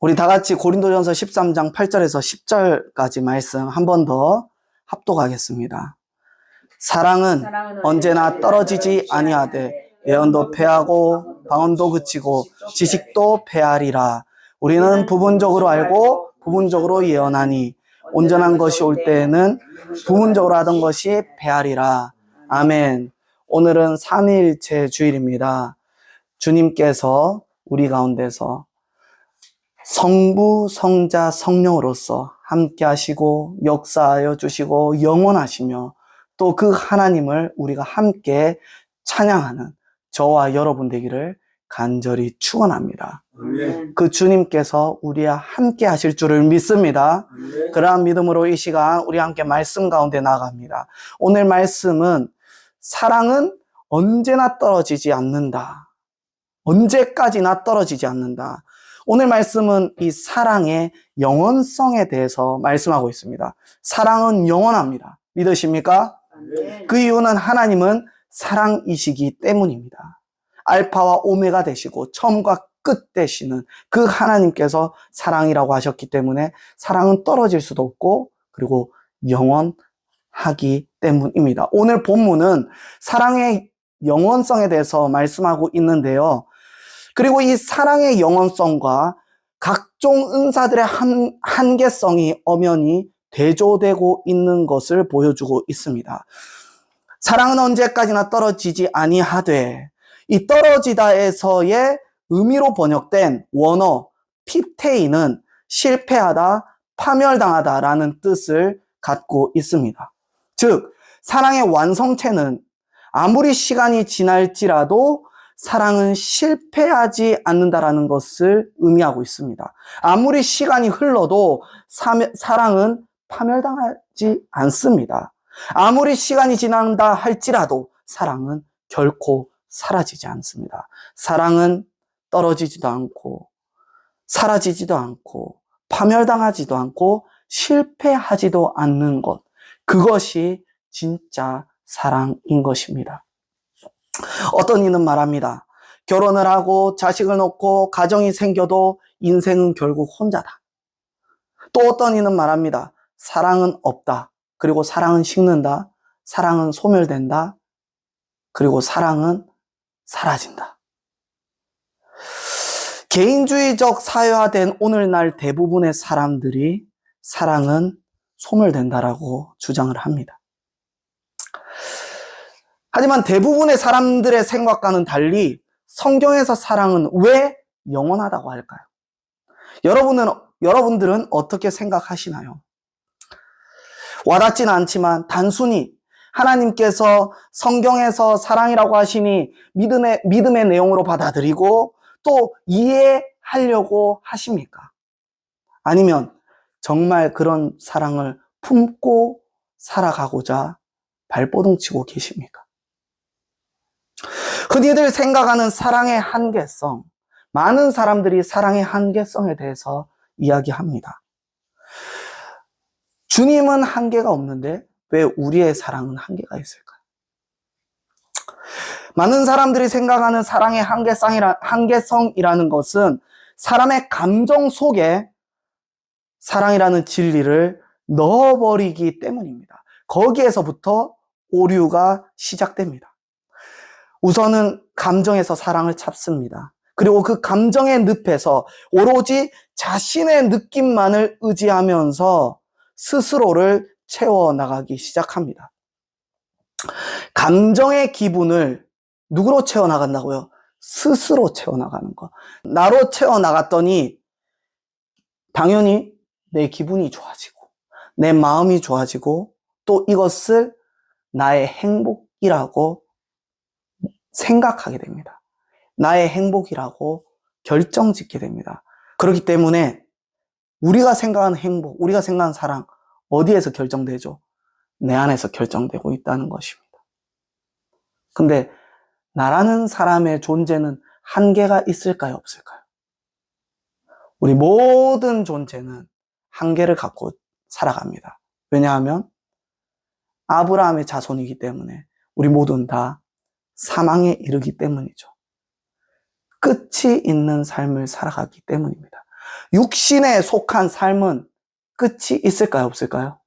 우리 다 같이 고린도전서 13장 8절에서 10절까지 말씀 한 번 더 합독하겠습니다. 사랑은 언제나 떨어지지 아니하되 예언도 패하고 방언도 그치고 지식도 패하리라. 우리는 부분적으로 알고 부분적으로 예언하니 온전한 것이 올 때에는 부분적으로 하던 것이 패하리라. 아멘. 오늘은 삼위일체 주일입니다. 주님께서 우리 가운데서 성부, 성자, 성령으로서 함께 하시고 역사하여 주시고 영원하시며 또 그 하나님을 우리가 함께 찬양하는 저와 여러분 되기를 간절히 축원합니다. 그 주님께서 우리와 함께 하실 줄을 믿습니다. 그러한 믿음으로 이 시간 우리 함께 말씀 가운데 나아갑니다. 오늘 말씀은 사랑은 언제나 떨어지지 않는다. 언제까지나 떨어지지 않는다. 오늘 말씀은 이 사랑의 영원성에 대해서 말씀하고 있습니다. 사랑은 영원합니다. 믿으십니까? 그 이유는 하나님은 사랑이시기 때문입니다. 알파와 오메가 되시고 처음과 끝 되시는 그 하나님께서 사랑이라고 하셨기 때문에 사랑은 떨어질 수도 없고 그리고 영원하기 때문입니다. 오늘 본문은 사랑의 영원성에 대해서 말씀하고 있는데요. 그리고 이 사랑의 영원성과 각종 은사들의 한계성이 엄연히 대조되고 있는 것을 보여주고 있습니다. 사랑은 언제까지나 떨어지지 아니하되, 이 떨어지다에서의 의미로 번역된 원어 피테이는 실패하다, 파멸당하다라는 뜻을 갖고 있습니다. 즉, 사랑의 완성체는 아무리 시간이 지날지라도 사랑은 실패하지 않는다라는 것을 의미하고 있습니다. 아무리 시간이 흘러도 사랑은 파멸당하지 않습니다. 아무리 시간이 지난다 할지라도 사랑은 결코 사라지지 않습니다. 사랑은 떨어지지도 않고 사라지지도 않고 파멸당하지도 않고 실패하지도 않는 것, 그것이 진짜 사랑인 것입니다. 어떤 이는 말합니다. 결혼을 하고 자식을 놓고 가정이 생겨도 인생은 결국 혼자다. 또 어떤 이는 말합니다. 사랑은 없다. 그리고 사랑은 식는다. 사랑은 소멸된다. 그리고 사랑은 사라진다. 개인주의적 사회화된 오늘날 대부분의 사람들이 사랑은 소멸된다라고 주장을 합니다. 하지만 대부분의 사람들의 생각과는 달리 성경에서 사랑은 왜 영원하다고 할까요? 여러분들은 어떻게 생각하시나요? 와닿지는 않지만 단순히 하나님께서 성경에서 사랑이라고 하시니 믿음의 내용으로 받아들이고 또 이해하려고 하십니까? 아니면 정말 그런 사랑을 품고 살아가고자 발버둥치고 계십니까? 흔히들 생각하는 사랑의 한계성, 많은 사람들이 사랑의 한계성에 대해서 이야기합니다. 주님은 한계가 없는데 왜 우리의 사랑은 한계가 있을까요? 많은 사람들이 생각하는 사랑의 한계성이라는 것은 사람의 감정 속에 사랑이라는 진리를 넣어버리기 때문입니다. 거기에서부터 오류가 시작됩니다. 우선은 감정에서 사랑을 찾습니다. 그리고 그 감정의 늪에서 오로지 자신의 느낌만을 의지하면서 스스로를 채워나가기 시작합니다. 감정의 기분을 누구로 채워나간다고요? 스스로 채워나가는 거. 나로 채워나갔더니 당연히 내 기분이 좋아지고 내 마음이 좋아지고 또 이것을 나의 행복이라고 생각하게 됩니다. 나의 행복이라고 결정짓게 됩니다. 그렇기 때문에 우리가 생각하는 행복, 우리가 생각하는 사랑, 어디에서 결정되죠? 내 안에서 결정되고 있다는 것입니다. 근데 나라는 사람의 존재는 한계가 있을까요? 없을까요? 우리 모든 존재는 한계를 갖고 살아갑니다. 왜냐하면 아브라함의 자손이기 때문에 우리 모두는 다 사망에 이르기 때문이죠. 끝이 있는 삶을 살아가기 때문입니다. 육신에 속한 삶은 끝이 있을까요? 없을까요?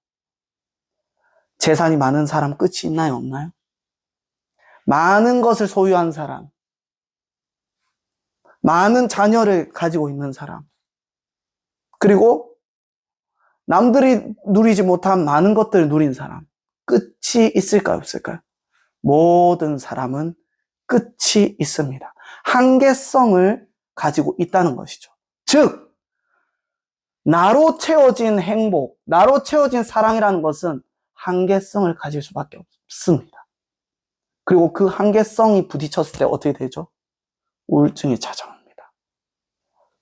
재산이 많은 사람 끝이 있나요? 없나요? 많은 것을 소유한 사람, 많은 자녀를 가지고 있는 사람, 그리고 남들이 누리지 못한 많은 것들을 누린 사람, 끝이 있을까요? 없을까요? 모든 사람은 끝이 있습니다. 한계성을 가지고 있다는 것이죠. 즉, 나로 채워진 행복, 나로 채워진 사랑이라는 것은 한계성을 가질 수밖에 없습니다. 그리고 그 한계성이 부딪혔을 때 어떻게 되죠? 우울증이 찾아옵니다.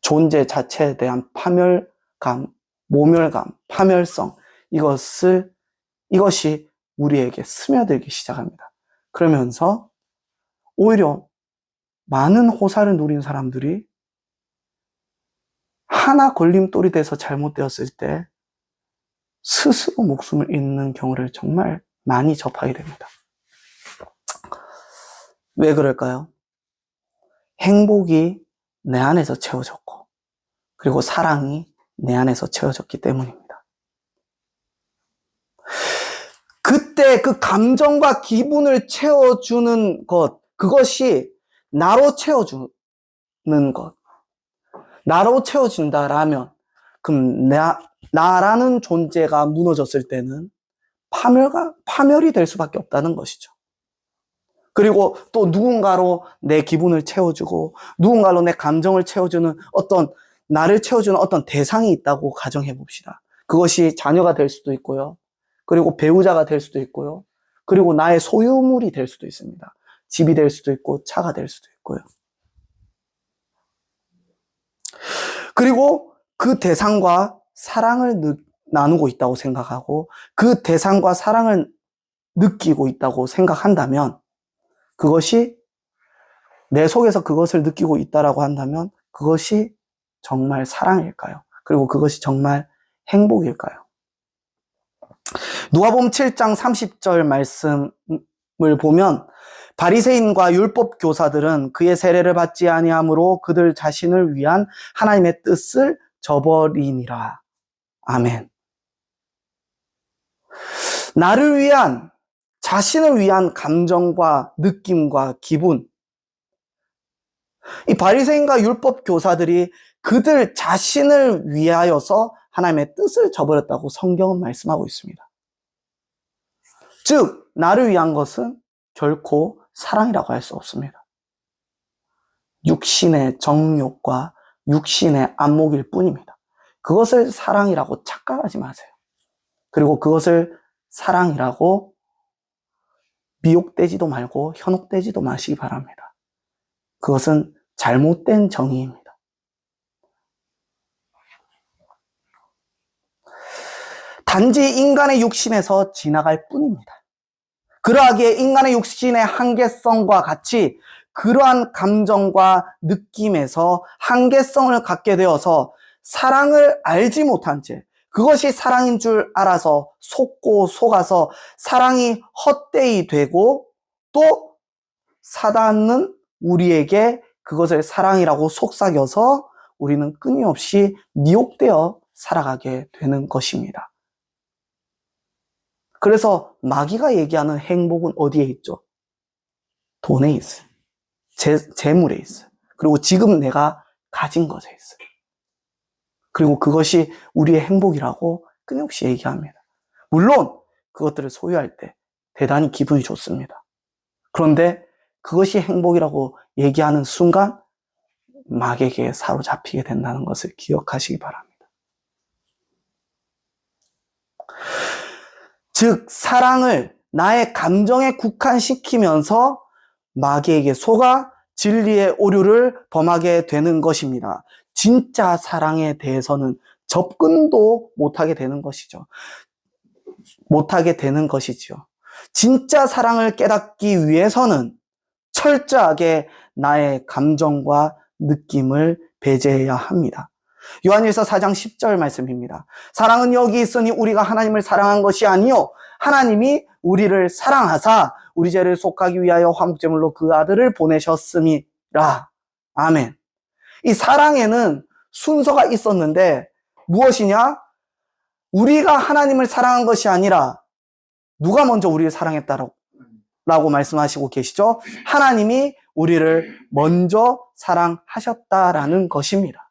존재 자체에 대한 파멸감, 모멸감, 파멸성, 이것이 우리에게 스며들기 시작합니다. 그러면서 오히려 많은 호사를 누린 사람들이 하나 걸림돌이 돼서 잘못되었을 때 스스로 목숨을 잃는 경우를 정말 많이 접하게 됩니다. 왜 그럴까요? 행복이 내 안에서 채워졌고, 그리고 사랑이 내 안에서 채워졌기 때문입니다. 그때 그 감정과 기분을 채워주는 것, 그것이 나로 채워주는 것. 나로 채워진다라면, 그럼 나라는 존재가 무너졌을 때는 파멸이 될 수밖에 없다는 것이죠. 그리고 또 누군가로 내 기분을 채워주고, 누군가로 내 감정을 채워주는 나를 채워주는 어떤 대상이 있다고 가정해 봅시다. 그것이 자녀가 될 수도 있고요. 그리고 배우자가 될 수도 있고요. 그리고 나의 소유물이 될 수도 있습니다. 집이 될 수도 있고, 차가 될 수도 있고요. 그리고 그 대상과 사랑을 나누고 있다고 생각하고, 그 대상과 사랑을 느끼고 있다고 생각한다면, 그것이 내 속에서 그것을 느끼고 있다라고 한다면 그것이 정말 사랑일까요? 그리고 그것이 정말 행복일까요? 누가복음 7장 30절 말씀을 보면 바리새인과 율법 교사들은 그의 세례를 받지 아니함으로 그들 자신을 위한 하나님의 뜻을 저버리니라. 아멘. 나를 위한, 자신을 위한 감정과 느낌과 기분, 이 바리새인과 율법 교사들이 그들 자신을 위하여서 하나님의 뜻을 저버렸다고 성경은 말씀하고 있습니다. 즉, 나를 위한 것은 결코 사랑이라고 할 수 없습니다. 육신의 정욕과 육신의 안목일 뿐입니다. 그것을 사랑이라고 착각하지 마세요. 그리고 그것을 사랑이라고 미혹되지도 말고 현혹되지도 마시기 바랍니다. 그것은 잘못된 정의입니다. 단지 인간의 육신에서 지나갈 뿐입니다. 그러하기에 인간의 육신의 한계성과 같이 그러한 감정과 느낌에서 한계성을 갖게 되어서 사랑을 알지 못한 채 그것이 사랑인 줄 알아서 속아서 사랑이 헛되이 되고 또 사단은 우리에게 그것을 사랑이라고 속삭여서 우리는 끊임없이 미혹되어 살아가게 되는 것입니다. 그래서 마귀가 얘기하는 행복은 어디에 있죠? 돈에 있어요. 재물에 있어요. 그리고 지금 내가 가진 것에 있어요. 그리고 그것이 우리의 행복이라고 끊임없이 얘기합니다. 물론 그것들을 소유할 때 대단히 기분이 좋습니다. 그런데 그것이 행복이라고 얘기하는 순간 마귀에게 사로잡히게 된다는 것을 기억하시기 바랍니다. 즉 사랑을 나의 감정에 국한시키면서 마귀에게 속아 진리의 오류를 범하게 되는 것입니다. 진짜 사랑에 대해서는 접근도 못하게 되는 것이죠. 진짜 사랑을 깨닫기 위해서는 철저하게 나의 감정과 느낌을 배제해야 합니다. 요한일서 4장 10절 말씀입니다. 사랑은 여기 있으니 우리가 하나님을 사랑한 것이 아니요 하나님이 우리를 사랑하사 우리 죄를 속하기 위하여 화목제물로 그 아들을 보내셨음이라. 아멘. 이 사랑에는 순서가 있었는데 무엇이냐? 우리가 하나님을 사랑한 것이 아니라 누가 먼저 우리를 사랑했다라고 말씀하시고 계시죠? 하나님이 우리를 먼저 사랑하셨다라는 것입니다.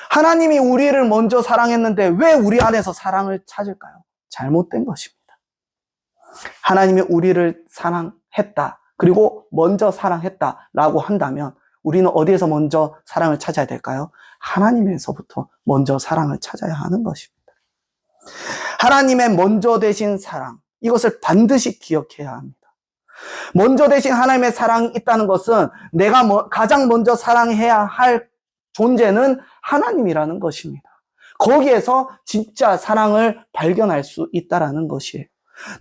하나님이 우리를 먼저 사랑했는데 왜 우리 안에서 사랑을 찾을까요? 잘못된 것입니다. 하나님이 우리를 사랑했다. 그리고 먼저 사랑했다라고 한다면 우리는 어디에서 먼저 사랑을 찾아야 될까요? 하나님에서부터 먼저 사랑을 찾아야 하는 것입니다. 하나님의 먼저 되신 사랑, 이것을 반드시 기억해야 합니다. 먼저 되신 하나님의 사랑이 있다는 것은 내가 가장 먼저 사랑해야 할 존재는 하나님이라는 것입니다. 거기에서 진짜 사랑을 발견할 수 있다는 것이에요.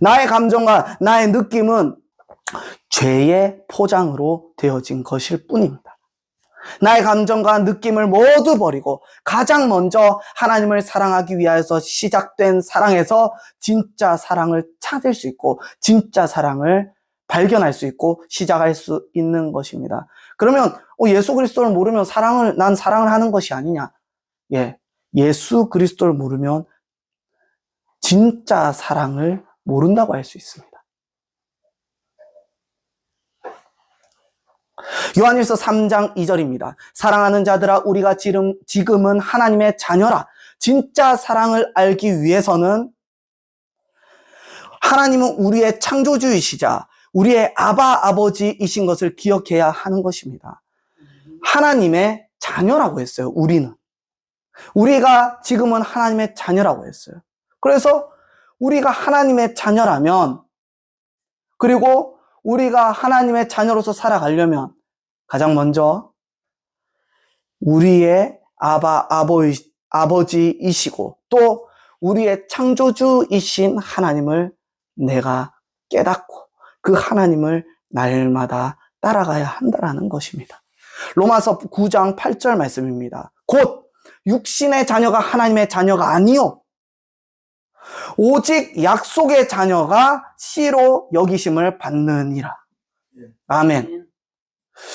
나의 감정과 나의 느낌은 죄의 포장으로 되어진 것일 뿐입니다. 나의 감정과 느낌을 모두 버리고 가장 먼저 하나님을 사랑하기 위해서 시작된 사랑에서 진짜 사랑을 찾을 수 있고 진짜 사랑을 발견할 수 있고 시작할 수 있는 것입니다. 그러면 예수 그리스도를 모르면 난 사랑을 하는 것이 아니냐? 예수 그리스도를 모르면 진짜 사랑을 모른다고 할 수 있습니다. 요한일서 3장 2절입니다. 사랑하는 자들아 우리가 지금은 하나님의 자녀라. 진짜 사랑을 알기 위해서는 하나님은 우리의 창조주이시자 우리의 아버지이신 것을 기억해야 하는 것입니다. 하나님의 자녀라고 했어요. 우리가 지금은 하나님의 자녀라고 했어요. 그래서 우리가 하나님의 자녀라면, 그리고 우리가 하나님의 자녀로서 살아가려면 가장 먼저 우리의 아버지이시고 또 우리의 창조주이신 하나님을 내가 깨닫고 그 하나님을 날마다 따라가야 한다는 것입니다. 로마서 9장 8절 말씀입니다. 곧 육신의 자녀가 하나님의 자녀가 아니요 오직 약속의 자녀가 씨로 여기심을 받느니라. 아멘.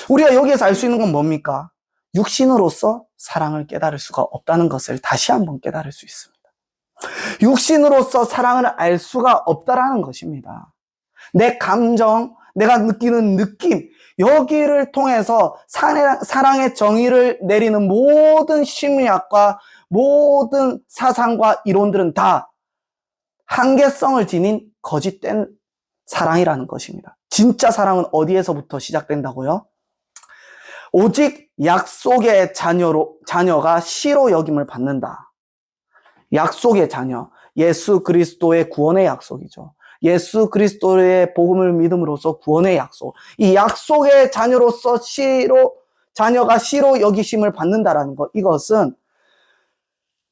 우리가 여기에서 알 수 있는 건 뭡니까? 육신으로서 사랑을 깨달을 수가 없다는 것을 다시 한번 깨달을 수 있습니다. 육신으로서 사랑을 알 수가 없다라는 것입니다. 내 감정, 내가 느끼는 느낌, 여기를 통해서 사랑의 정의를 내리는 모든 심리학과 모든 사상과 이론들은 다 한계성을 지닌 거짓된 사랑이라는 것입니다. 진짜 사랑은 어디에서부터 시작된다고요? 오직 약속의 자녀가 씨로 여김을 받는다. 약속의 자녀, 예수 그리스도의 구원의 약속이죠. 예수 그리스도의 복음을 믿음으로써 구원의 약속. 이 약속의 자녀로서 자녀가 씨로 여기심을 받는다라는 것. 이것은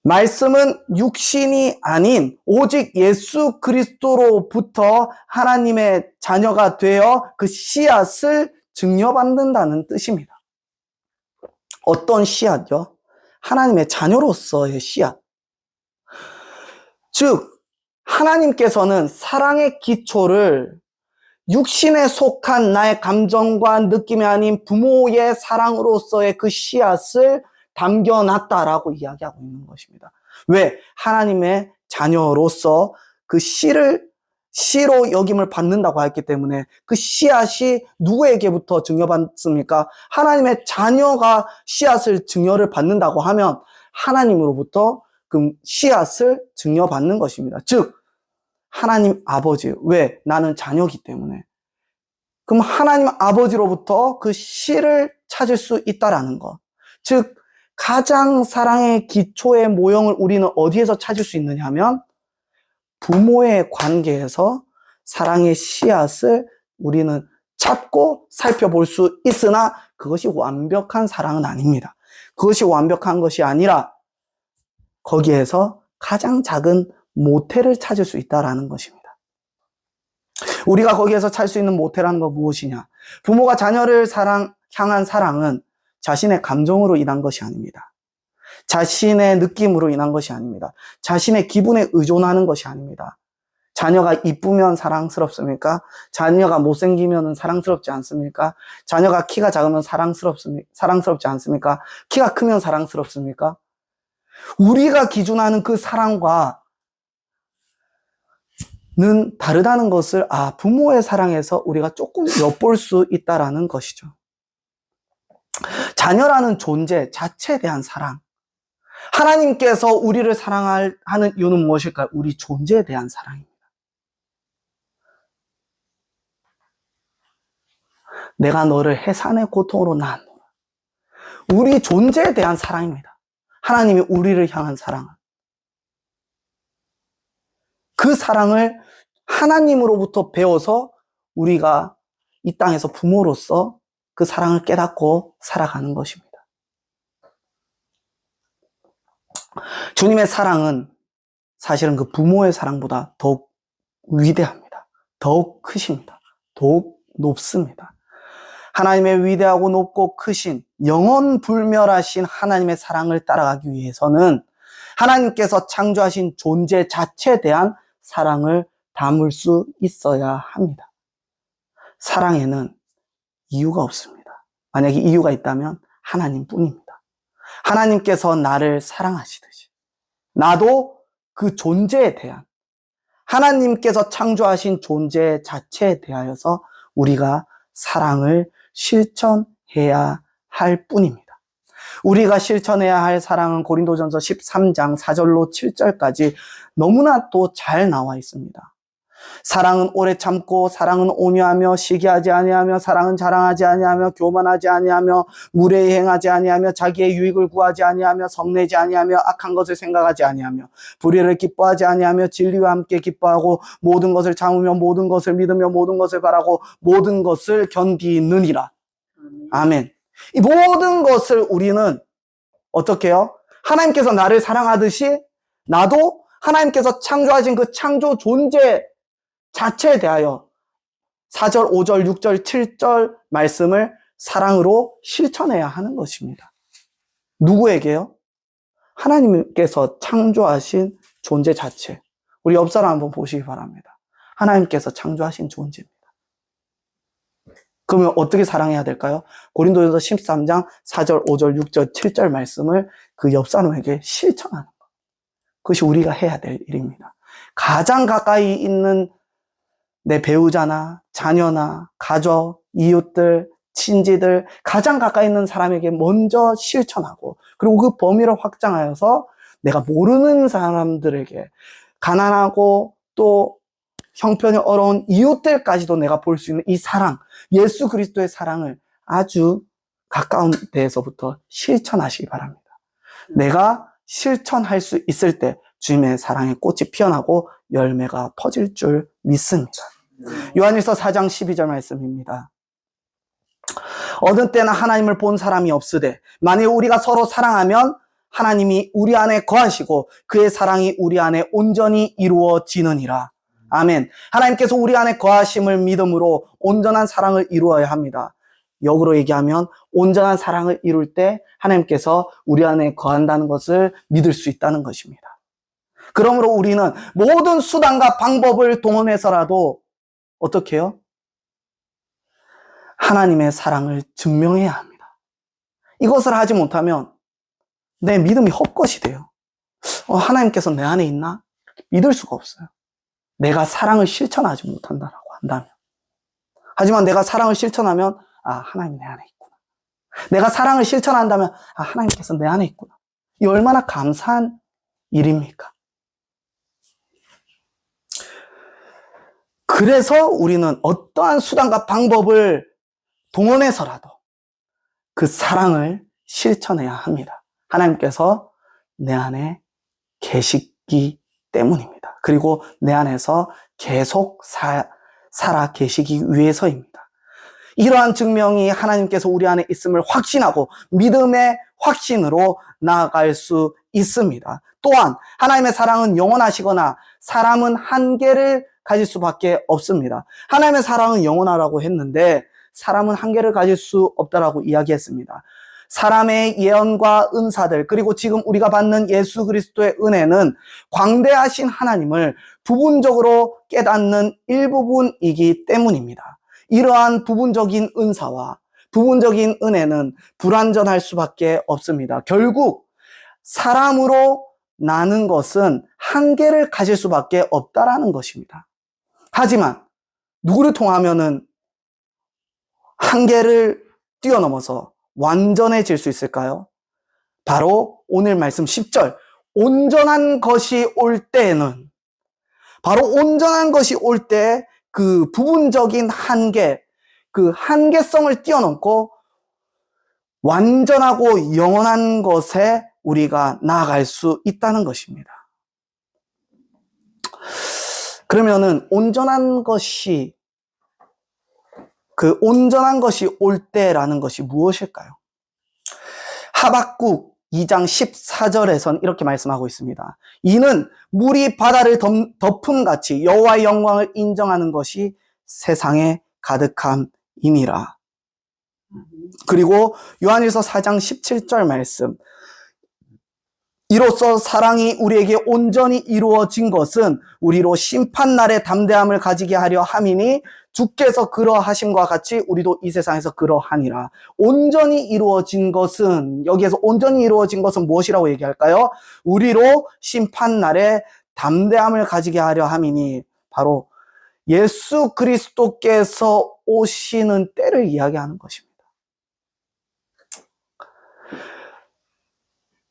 말씀은 육신이 아닌 오직 예수 그리스도로부터 하나님의 자녀가 되어 그 씨앗을 증여받는다는 뜻입니다. 어떤 씨앗이요? 하나님의 자녀로서의 씨앗. 즉 하나님께서는 사랑의 기초를 육신에 속한 나의 감정과 느낌이 아닌 부모의 사랑으로서의 그 씨앗을 담겨놨다라고 이야기하고 있는 것입니다. 왜? 하나님의 자녀로서 그 씨로 여김을 받는다고 했기 때문에 그 씨앗이 누구에게부터 증여받습니까? 하나님의 자녀가 씨앗을 증여를 받는다고 하면 하나님으로부터 그 씨앗을 증여받는 것입니다. 즉 하나님 아버지. 왜? 나는 자녀이기 때문에. 그럼 하나님 아버지로부터 그 씨를 찾을 수 있다라는 것. 즉 가장 사랑의 기초의 모형을 우리는 어디에서 찾을 수 있느냐 하면 부모의 관계에서 사랑의 씨앗을 우리는 찾고 살펴볼 수 있으나 그것이 완벽한 사랑은 아닙니다. 그것이 완벽한 것이 아니라 거기에서 가장 작은 모태를 찾을 수 있다는 것입니다. 우리가 거기에서 찾을 수 있는 모태라는 건 무엇이냐? 부모가 자녀를 향한 사랑은 자신의 감정으로 인한 것이 아닙니다. 자신의 느낌으로 인한 것이 아닙니다. 자신의 기분에 의존하는 것이 아닙니다. 자녀가 이쁘면 사랑스럽습니까? 자녀가 못생기면 사랑스럽지 않습니까? 자녀가 키가 작으면 사랑스럽지 않습니까? 키가 크면 사랑스럽습니까? 우리가 기준하는 그 사랑과는 다르다는 것을 부모의 사랑에서 우리가 조금 엿볼 수 있다라는 것이죠. 자녀라는 존재 자체에 대한 사랑. 하나님께서 우리를 사랑하는 이유는 무엇일까요? 우리 존재에 대한 사랑입니다. 내가 너를 해산의 고통으로 낳았노라. 우리 존재에 대한 사랑입니다. 하나님이 우리를 향한 사랑은. 그 사랑을 하나님으로부터 배워서 우리가 이 땅에서 부모로서 그 사랑을 깨닫고 살아가는 것입니다. 주님의 사랑은 사실은 그 부모의 사랑보다 더욱 위대합니다. 더욱 크십니다. 더욱 높습니다. 하나님의 위대하고 높고 크신 영원 불멸하신 하나님의 사랑을 따라가기 위해서는 하나님께서 창조하신 존재 자체에 대한 사랑을 담을 수 있어야 합니다. 사랑에는 이유가 없습니다. 만약에 이유가 있다면 하나님뿐입니다. 하나님께서 나를 사랑하시듯이 나도 그 존재에 대한 하나님께서 창조하신 존재 자체에 대하여서 우리가 사랑을 실천해야 할 뿐입니다. 우리가 실천해야 할 사랑은 고린도전서 13장 4절로 7절까지 너무나 또 잘 나와 있습니다. 사랑은 오래 참고, 사랑은 온유하며, 시기하지 아니하며, 사랑은 자랑하지 아니하며, 교만하지 아니하며, 무례히 행하지 아니하며, 자기의 유익을 구하지 아니하며, 성내지 아니하며, 악한 것을 생각하지 아니하며, 불의를 기뻐하지 아니하며, 진리와 함께 기뻐하고, 모든 것을 참으며, 모든 것을 믿으며, 모든 것을 바라고, 모든 것을 견디느니라. 아멘. 이 모든 것을 우리는 어떻게 해요? 하나님께서 나를 사랑하듯이 나도 하나님께서 창조하신 그 창조 존재 자체에 대하여 4절, 5절, 6절, 7절 말씀을 사랑으로 실천해야 하는 것입니다. 누구에게요? 하나님께서 창조하신 존재 자체. 우리 옆 사람 한번 보시기 바랍니다. 하나님께서 창조하신 존재입니다. 그러면 어떻게 사랑해야 될까요? 고린도전서 13장 4절, 5절, 6절, 7절 말씀을 그 옆 사람에게 실천하는 것. 그것이 우리가 해야 될 일입니다. 가장 가까이 있는 내 배우자나 자녀나 가족, 이웃들, 친지들, 가장 가까이 있는 사람에게 먼저 실천하고, 그리고 그 범위를 확장하여서 내가 모르는 사람들에게, 가난하고 또 형편이 어려운 이웃들까지도 내가 볼 수 있는 이 사랑, 예수 그리스도의 사랑을 아주 가까운 데에서부터 실천하시기 바랍니다. 내가 실천할 수 있을 때 주님의 사랑의 꽃이 피어나고 열매가 퍼질 줄 믿습니다. 요한일서 4장 12절 말씀입니다. 어느 때나 하나님을 본 사람이 없으되 만일 우리가 서로 사랑하면 하나님이 우리 안에 거하시고 그의 사랑이 우리 안에 온전히 이루어지느니라. 아멘. 하나님께서 우리 안에 거하심을 믿음으로 온전한 사랑을 이루어야 합니다. 역으로 얘기하면 온전한 사랑을 이룰 때 하나님께서 우리 안에 거한다는 것을 믿을 수 있다는 것입니다. 그러므로 우리는 모든 수단과 방법을 동원해서라도 어떻게 해요? 하나님의 사랑을 증명해야 합니다. 이것을 하지 못하면 내 믿음이 헛것이 돼요. 하나님께서 내 안에 있나? 믿을 수가 없어요. 내가 사랑을 실천하지 못한다라고 한다면. 하지만 내가 사랑을 실천하면 하나님 내 안에 있구나. 내가 사랑을 실천한다면 하나님께서 내 안에 있구나. 이 얼마나 감사한 일입니까? 그래서 우리는 어떠한 수단과 방법을 동원해서라도 그 사랑을 실천해야 합니다. 하나님께서 내 안에 계시기 때문입니다. 그리고 내 안에서 계속 살아 계시기 위해서입니다. 이러한 증명이 하나님께서 우리 안에 있음을 확신하고 믿음의 확신으로 나아갈 수 있습니다. 또한 하나님의 사랑은 영원하시거나 사람은 한계를 가질 수밖에 없습니다. 하나님의 사랑은 영원하라고 했는데 사람은 한계를 가질 수 없다라고 이야기했습니다. 사람의 예언과 은사들, 그리고 지금 우리가 받는 예수 그리스도의 은혜는 광대하신 하나님을 부분적으로 깨닫는 일부분이기 때문입니다. 이러한 부분적인 은사와 부분적인 은혜는 불완전할 수밖에 없습니다. 결국 사람으로 나는 것은 한계를 가질 수밖에 없다라는 것입니다. 하지만 누구를 통하면은 한계를 뛰어넘어서 완전해질 수 있을까요? 바로 오늘 말씀 10절, 온전한 것이 올 때에는, 바로 온전한 것이 올 때 그 부분적인 한계, 그 한계성을 뛰어넘고 완전하고 영원한 것에 우리가 나아갈 수 있다는 것입니다. 그러면은 온전한 것이 올 때라는 것이 무엇일까요? 하박국 2장 14절에선 이렇게 말씀하고 있습니다. 이는 물이 바다를 덮음같이 여호와의 영광을 인정하는 것이 세상에 가득함이니라. 그리고 요한일서 4장 17절 말씀, 이로써 사랑이 우리에게 온전히 이루어진 것은 우리로 심판날의 담대함을 가지게 하려 함이니 주께서 그러하심과 같이 우리도 이 세상에서 그러하니라. 온전히 이루어진 것은, 여기에서 온전히 이루어진 것은 무엇이라고 얘기할까요? 우리로 심판날에 담대함을 가지게 하려 함이니, 바로 예수 그리스도께서 오시는 때를 이야기하는 것입니다.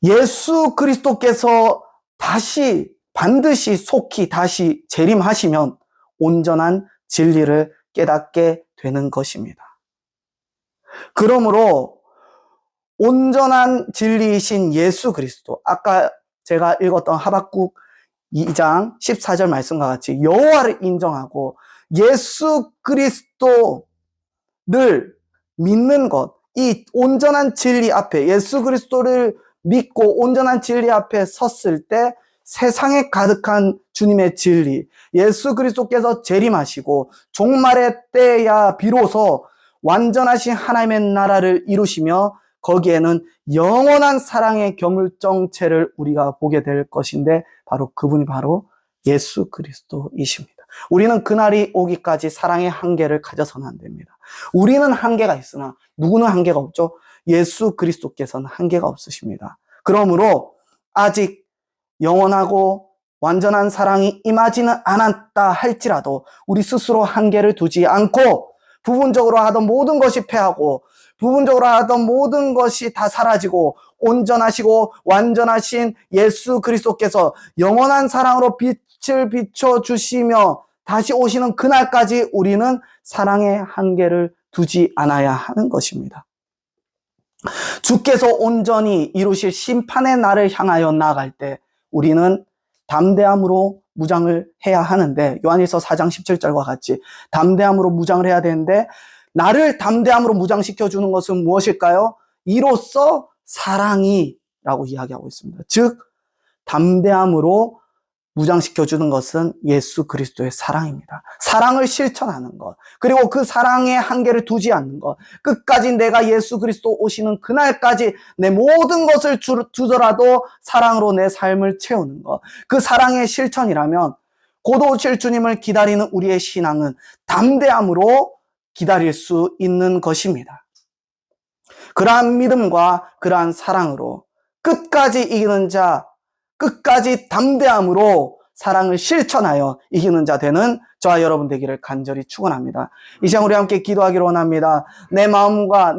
예수 그리스도께서 반드시 속히 다시 재림하시면 온전한 진리를 깨닫게 되는 것입니다. 그러므로 온전한 진리이신 예수 그리스도, 아까 제가 읽었던 하박국 2장 14절 말씀과 같이 여호와를 인정하고 예수 그리스도를 믿는 것, 이 온전한 진리 앞에, 예수 그리스도를 믿고 온전한 진리 앞에 섰을 때 세상에 가득한 주님의 진리, 예수 그리스도께서 재림하시고 종말의 때야 비로소 완전하신 하나님의 나라를 이루시며 거기에는 영원한 사랑의 교물정체를 우리가 보게 될 것인데, 그분이 바로 예수 그리스도이십니다. 우리는 그날이 오기까지 사랑의 한계를 가져서는 안 됩니다. 우리는 한계가 있으나 누구는 한계가 없죠? 예수 그리스도께서는 한계가 없으십니다. 그러므로 아직 영원하고 완전한 사랑이 임하지는 않았다 할지라도 우리 스스로 한계를 두지 않고 부분적으로 하던 모든 것이 패하고 부분적으로 하던 모든 것이 다 사라지고 온전하시고 완전하신 예수 그리스도께서 영원한 사랑으로 빛을 비춰주시며 다시 오시는 그날까지 우리는 사랑의 한계를 두지 않아야 하는 것입니다. 주께서 온전히 이루실 심판의 날을 향하여 나아갈 때 우리는 담대함으로 무장을 해야 하는데, 요한일서 4장 17절과 같이 담대함으로 무장을 해야 되는데, 나를 담대함으로 무장시켜 주는 것은 무엇일까요? 이로써 사랑이라고 이야기하고 있습니다. 즉 담대함으로 무장시켜 주는 것은 예수 그리스도의 사랑입니다. 사랑을 실천하는 것, 그리고 그 사랑의 한계를 두지 않는 것, 끝까지 내가 예수 그리스도 오시는 그날까지 내 모든 것을 주더라도 사랑으로 내 삶을 채우는 것, 그 사랑의 실천이라면 곧 오실 주님을 기다리는 우리의 신앙은 담대함으로 기다릴 수 있는 것입니다. 그러한 믿음과 그러한 사랑으로 끝까지 이기는 자, 끝까지 담대함으로 사랑을 실천하여 이기는 자 되는 저와 여러분 되기를 간절히 축원합니다. 이 시간 우리 함께 기도하기를 원합니다. 내 마음과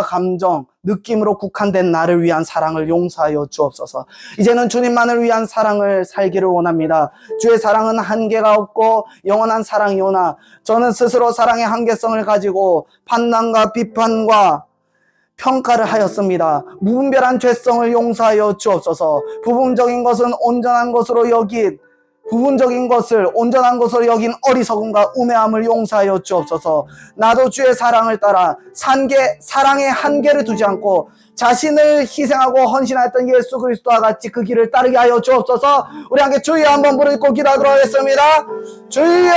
감정, 느낌으로 국한된 나를 위한 사랑을 용서하여 주옵소서. 이제는 주님만을 위한 사랑을 살기를 원합니다. 주의 사랑은 한계가 없고 영원한 사랑이오나 저는 스스로 사랑의 한계성을 가지고 판단과 비판과 평가를 하였습니다. 무분별한 죄성을 용서하여 주옵소서. 부분적인 것은 온전한 것으로 여긴 온전한 것으로 여긴 어리석음과 우매함을 용서하여 주옵소서. 나도 주의 사랑을 따라 사랑의 한계를 두지 않고 자신을 희생하고 헌신하였던 예수 그리스도와 같이 그 길을 따르게 하여 주옵소서. 우리 함께 주여 한번 부르고 기도하도록 하겠습니다. 주여!